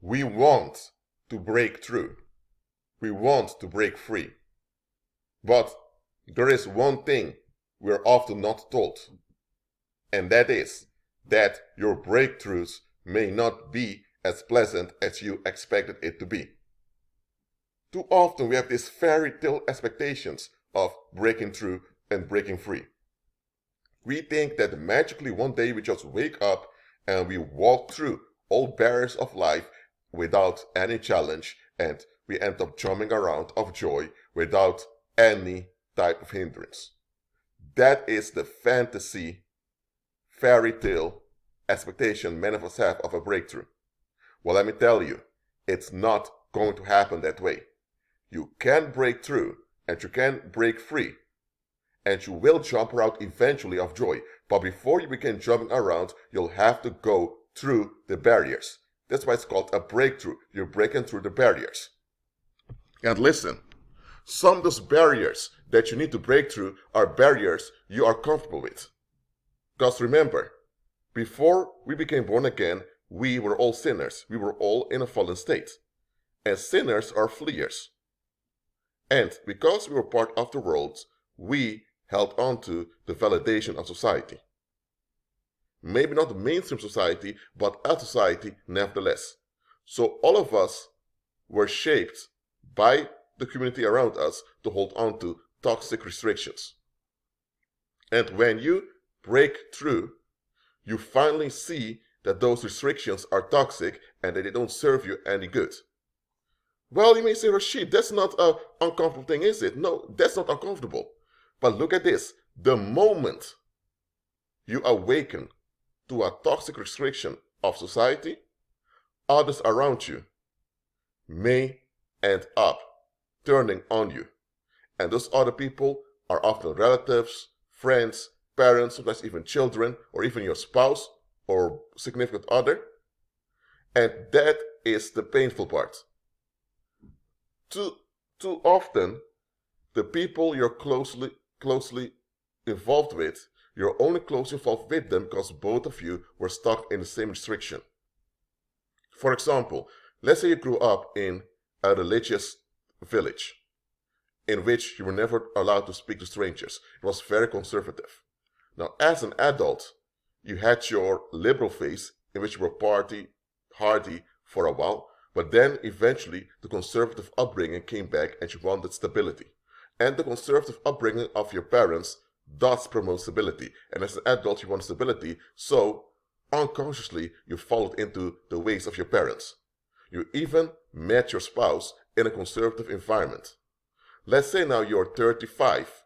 We want to break through. We want to break free. But there is one thing we're often not told, and that is that your breakthroughs may not be as pleasant as you expected it to be. Too often we have these fairy tale expectations of breaking through and breaking free. We think that magically one day we just wake up and we walk through all barriers of life without any challenge, and we end up jumping around of joy without any type of hindrance. That is the fantasy, fairy tale expectation many of us have of a breakthrough. Well, let me tell you, it's not going to happen that way. You can break through and you can break free, and you will jump around eventually of joy. But before you begin jumping around, you'll have to go through the barriers. That's why it's called a breakthrough. You're breaking through the barriers. And listen, some of those barriers that you need to break through are barriers you are comfortable with. Because remember, before we became born again, we were all sinners. We were all in a fallen state. And sinners are fleers. And because we were part of the world, we held on to the validation of society. Maybe not the mainstream society, but a society nevertheless. So all of us were shaped by the community around us to hold on to toxic restrictions. And when you break through, you finally see that those restrictions are toxic and that they don't serve you any good. Well, you may say, Rashid, that's not an uncomfortable thing, is it? No, that's not uncomfortable. But look at this. The moment you awaken to a toxic restriction of society, others around you may end up turning on you. And those other people are often relatives, friends, parents, sometimes even children, or even your spouse or significant other. And that is the painful part. Too often, the people you're closely involved with, you're only closely involved with them because both of you were stuck in the same restriction. For example, let's say you grew up in a religious village in which you were never allowed to speak to strangers. It was very conservative. Now, as an adult, you had your liberal phase in which you were party hardy for a while, but then eventually the conservative upbringing came back and you wanted stability. And the conservative upbringing of your parents does promote stability. And as an adult, you want stability, so unconsciously you followed into the ways of your parents. You even met your spouse in a conservative environment. Let's say now you're 35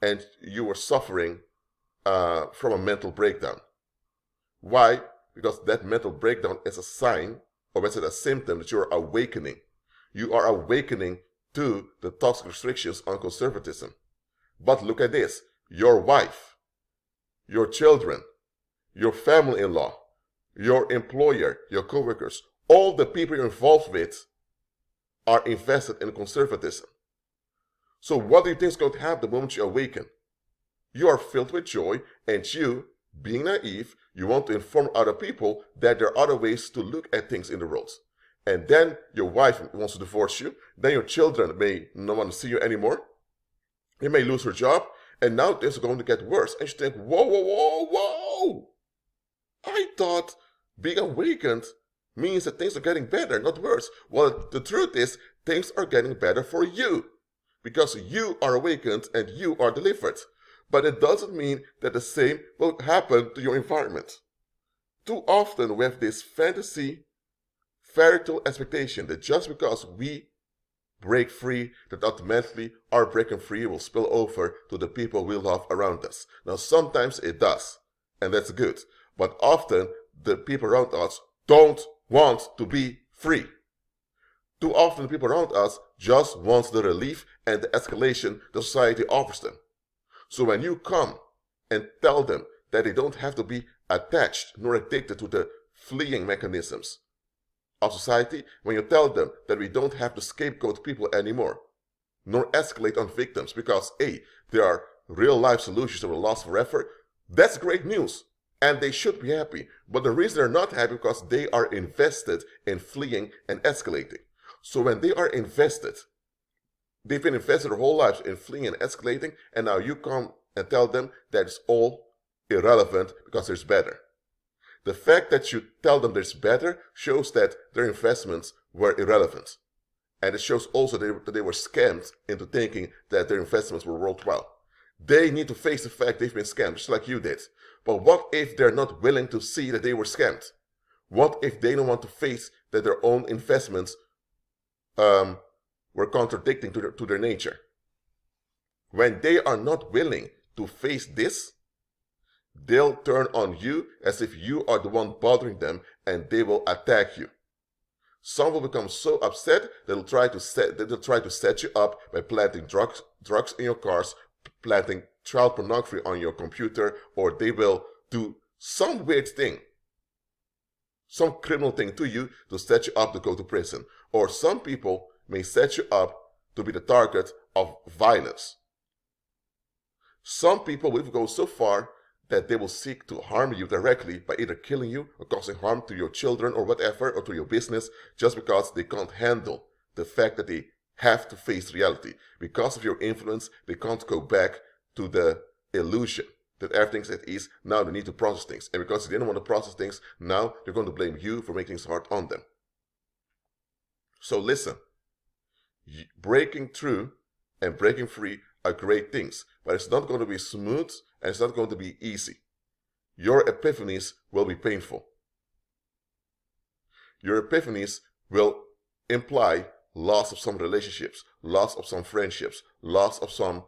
and you were suffering from a mental breakdown. Why? Because that mental breakdown is a sign, or is it a symptom that you're awakening? You are awakening to the toxic restrictions on conservatism. But look at this. Your wife, your children, your family-in-law, your employer, your coworkers, all the people you're involved with are invested in conservatism. So what do you think is going to happen the moment you awaken? You are filled with joy, and you, being naive, you want to inform other people that there are other ways to look at things in the world. And then your wife wants to divorce you, then your children may not want to see you anymore, you may lose your job, and now things are going to get worse. And you think, whoa, whoa, whoa, whoa! I thought being awakened means that things are getting better, not worse. Well, the truth is, things are getting better for you, because you are awakened and you are delivered. But it doesn't mean that the same will happen to your environment. Too often we have this fantasy, fairy tale expectation that just because we break free, that automatically our breaking free will spill over to the people we love around us. Now sometimes it does, and that's good. But often the people around us don't want to be free. Too often the people around us just want the relief and the escalation the society offers them. So when you come and tell them that they don't have to be attached nor addicted to the fleeing mechanisms of society, when you tell them that we don't have to scapegoat people anymore, nor escalate on victims because, A, there are real life solutions that will last forever, that's great news. And they should be happy. But the reason they're not happy is because they are invested in fleeing and escalating. So when they are invested, they've been invested their whole lives in fleeing and escalating, and now you come and tell them that it's all irrelevant because there's better. The fact that you tell them there's better shows that their investments were irrelevant. And it shows also that they were scammed into thinking that their investments were worthwhile. They need to face the fact they've been scammed, just like you did. But what if they're not willing to see that they were scammed? What if they don't want to face that their own investments were contradicting to their nature? When they are not willing to face this, they'll turn on you as if you are the one bothering them, and they will attack you. Some will become so upset they'll try to set you up by planting drugs in your cars, planting child pornography on your computer, or they will do some weird thing, some criminal thing to you to set you up to go to prison. Or some people may set you up to be the target of violence. Some people will go so far that they will seek to harm you directly by either killing you or causing harm to your children or whatever, or to your business, just because they can't handle the fact that they have to face reality. Because of your influence, they can't go back to the illusion that everything's at ease. Now they need to process things. And because they didn't want to process things, now they're going to blame you for making things hard on them. So listen, breaking through and breaking free are great things, but it's not going to be smooth and it's not going to be easy. Your epiphanies will be painful. Your epiphanies will imply loss of some relationships, loss of some friendships, loss of some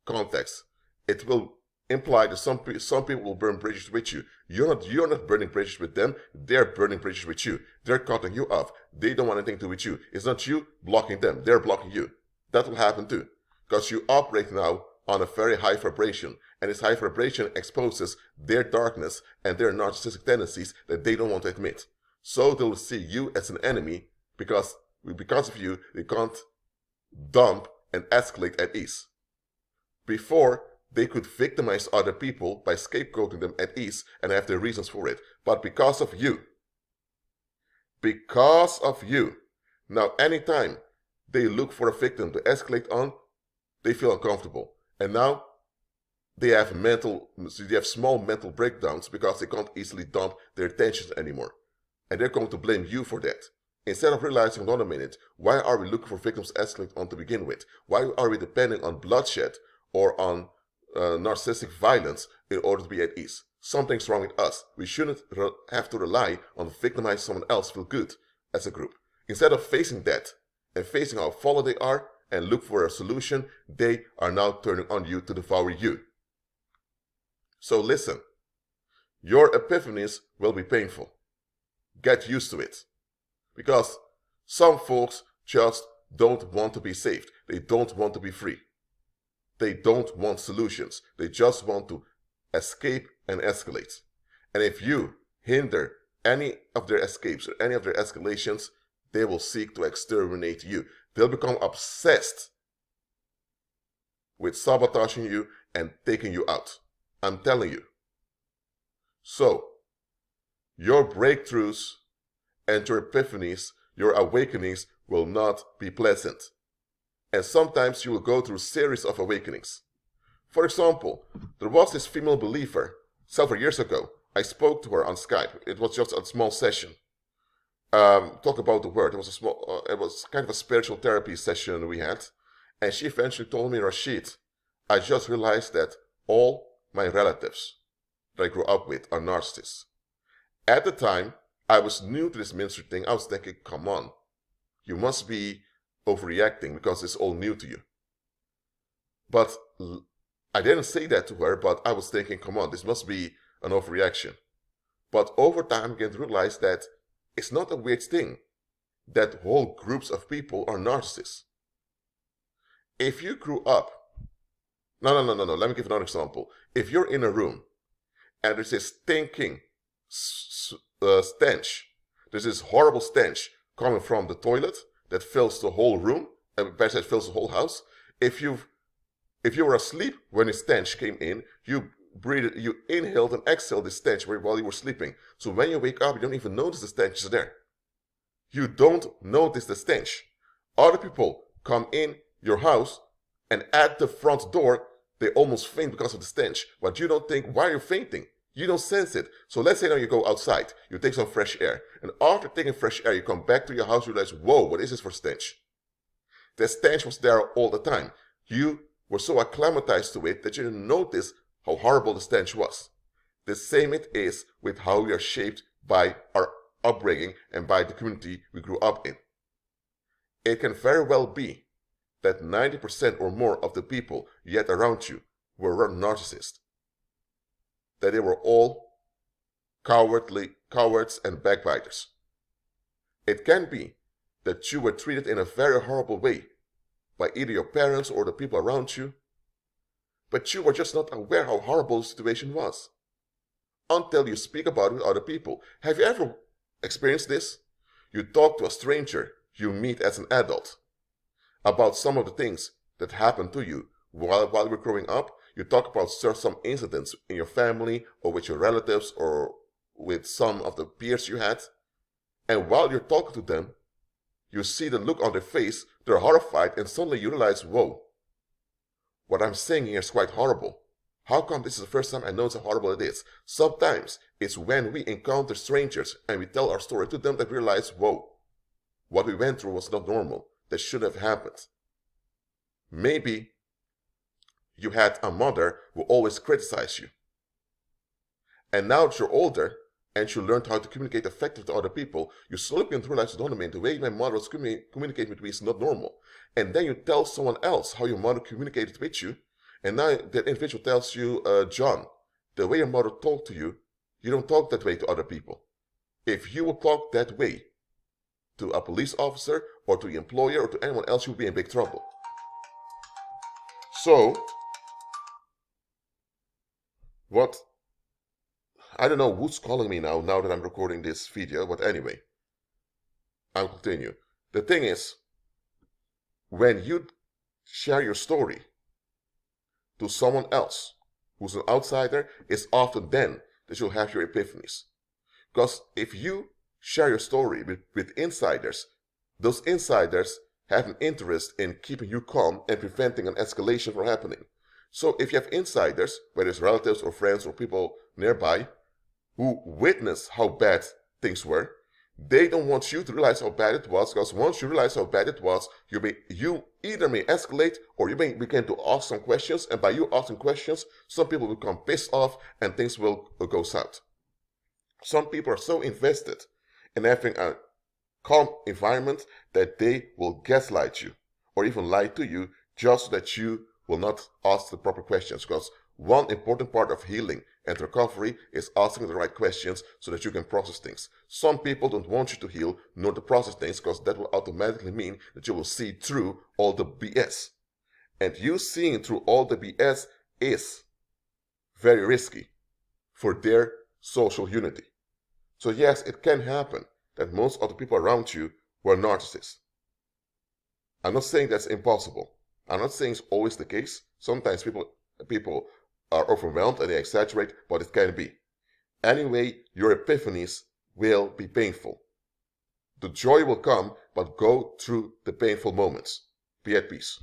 contacts. It will imply that some people will burn bridges with you. You're not burning bridges with them. They're burning bridges with you. They're cutting you off. They don't want anything to do with you. It's not you blocking them. They're blocking you. That will happen too, because you operate now on a very high vibration, and this high vibration exposes their darkness and their narcissistic tendencies that they don't want to admit. So they'll see you as an enemy because of you, they can't dump and escalate at ease. Before, they could victimize other people by scapegoating them at ease and have their reasons for it. But because of you, now anytime they look for a victim to escalate on, they feel uncomfortable. And now they have small mental breakdowns because they can't easily dump their tensions anymore. And they're going to blame you for that. Instead of realizing, hold on a minute, why are we looking for victims to escalate on to begin with? Why are we depending on bloodshed or on narcissistic violence in order to be at ease? Something's wrong with us. We shouldn't have to rely on victimizing someone else to feel good as a group. Instead of facing that and facing how fallen they are and look for a solution, they are now turning on you to devour you. So listen, your epiphanies will be painful. Get used to it. Because some folks just don't want to be saved. They don't want to be free. They don't want solutions. They just want to escape and escalate. And if you hinder any of their escapes or any of their escalations, they will seek to exterminate you. They'll become obsessed with sabotaging you and taking you out. I'm telling you. So, your breakthroughs and your epiphanies, your awakenings will not be pleasant. And sometimes you will go through a series of awakenings. For example, there was this female believer several years ago. I spoke to her on Skype. It was just a small session. Talk about the word. It was kind of a spiritual therapy session we had. And she eventually told me, Rashid, I just realized that all my relatives that I grew up with are narcissists. At the time, I was new to this ministry thing. I was thinking, come on, you must be overreacting because it's all new to you. But I didn't say that to her, but I was thinking, come on, this must be an overreaction. But over time, I began to realize that it's not a weird thing that whole groups of people are narcissists. If you grew up, no, let me give another example. If you're in a room and there's this stinking stench, there's this horrible stench coming from the toilet that fills the whole room, and perhaps that fills the whole house. If you were asleep when the stench came in, you you inhaled and exhaled the stench while you were sleeping. So when you wake up, you don't even notice the stench is there. You don't notice the stench. Other people come in your house and at the front door, they almost faint because of the stench. But you don't think, why are you fainting? You don't sense it. So let's say now you go outside, you take some fresh air. And after taking fresh air, you come back to your house, you realize, whoa, what is this for stench? The stench was there all the time. You were so acclimatized to it that you didn't notice how horrible the stench was. The same it is with how we are shaped by our upbringing and by the community we grew up in. It can very well be that 90% or more of the people yet around you were narcissists. That they were all cowards and backbiters. It can be that you were treated in a very horrible way by either your parents or the people around you, but you were just not aware how horrible the situation was until you speak about it with other people. Have you ever experienced this? You talk to a stranger you meet as an adult about some of the things that happened to you while you were growing up. You talk about some incidents in your family or with your relatives or with some of the peers you had. And while you're talking to them, you see the look on their face, they're horrified, and suddenly you realize, whoa, what I'm saying here is quite horrible. How come this is the first time I notice how horrible it is? Sometimes it's when we encounter strangers and we tell our story to them that we realize, whoa, what we went through was not normal. That shouldn't have happened. Maybe you had a mother who always criticized you. And now that you're older and you learned how to communicate effectively to other people, you slowly begin to realize, the way my mother was communicating with me is not normal. And then you tell someone else how your mother communicated with you, and now that individual tells you, John, the way your mother talked to you, you don't talk that way to other people. If you would talk that way to a police officer or to the employer or to anyone else, you'll be in big trouble. So, I don't know who's calling me now that I'm recording this video, but anyway, I'll continue. The thing is, when you share your story to someone else who's an outsider, it's often then that you'll have your epiphanies. Because if you share your story with insiders, those insiders have an interest in keeping you calm and preventing an escalation from happening. So if you have insiders, whether it's relatives or friends or people nearby, who witness how bad things were, they don't want you to realize how bad it was, because once you realize how bad it was, you either may escalate or you may begin to ask some questions, and by you asking questions, some people will become pissed off and things will go south. Some people are so invested in having a calm environment that they will gaslight you or even lie to you just so that you will not ask the proper questions, because one important part of healing and recovery is asking the right questions so that you can process things. Some people don't want you to heal nor to process things, because that will automatically mean that you will see through all the BS. And you seeing through all the BS is very risky for their social unity. So yes, it can happen that most of the people around you were narcissists. I'm not saying that's impossible. I'm not saying it's always the case. Sometimes people are overwhelmed and they exaggerate, but it can be. Anyway, your epiphanies will be painful. The joy will come, but go through the painful moments. Be at peace.